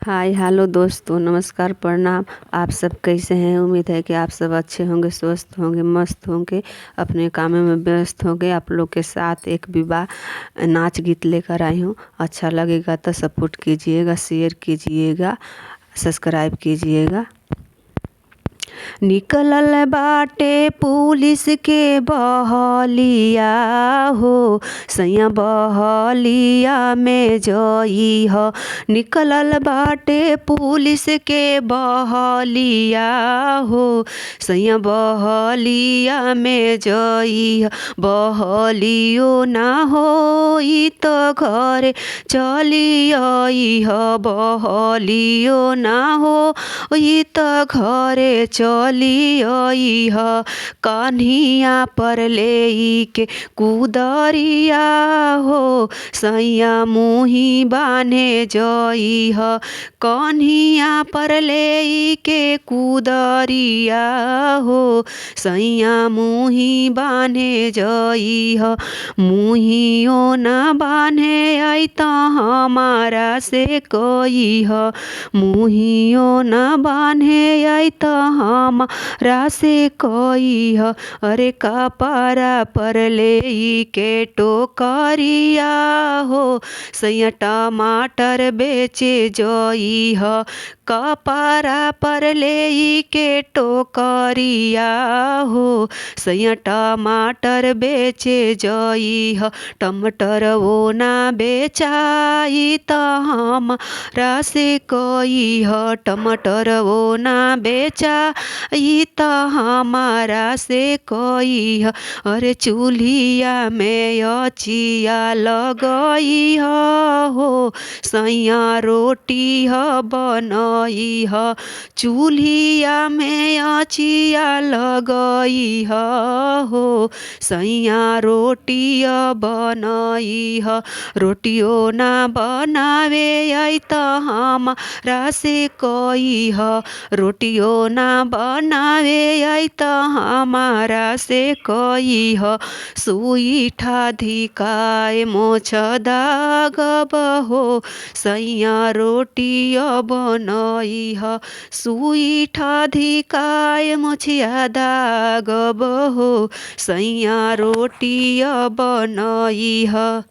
Hi hello दोस्तों, नमस्कार, प्रणाम। आप सब कैसे हैं? उम्मीद है कि आप सब अच्छे होंगे, स्वस्थ होंगे, मस्त होंगे, अपने कामों में व्यस्त होंगे। आप लोग के साथ एक विवाह नाच गीत लेकर आई हूँ। अच्छा लगेगा तो सपोर्ट कीजिएगा, शेयर कीजिएगा, सब्सक्राइब कीजिएगा। निकलल बाटे पुलिस के बहलिया हो, सैया बहलिया में जई ह। निकलल बाटे पुलिस के बहलिया हो, सैया बहलिया में जई ह। बहलियो ना होई तो घरे चली आई ह। बहलियो ना होई तो घरे चली आई ह। कन्हिया पर ले के कुदरिया हो, सैया मुही बान्हे जई ह। कन्हिया पर ले के कुदरिया हो, सैया मुही बान्हे जई ह। मुहियो ना बान्हे आई त हमारा से कई ह। मुहियो ना बान्हे आई त हमारा से कई ह। अरे कपड़ा पर ले के टोकरिया हो, सैया टमाटर बेचे जई ह। कपड़ा पर ले के टोकरिया हो, सैया टमाटर बेचे जई ह। टमाटर वो ना बेचाई त हमारा से कई ह। टमाटर वो ना बेचाई त हमारा से कई ह। अरे चूल्हिया में अचिया लगई ह हो, सैया रोटी ह बनई ह। चूल्हिया में अचिया लगई ह हो, सैया रोटी बनई ह। रोटियो ना बनावे आई त हमारा से कई ह। रोटियो ना बनावे आई त हमारा से कई ह। सुई धिकाए मोछ दागब हो, सैया रोटी बनई ह। सुई धिकाए मोछिया दागब हो, सैया रोटी बनई ह।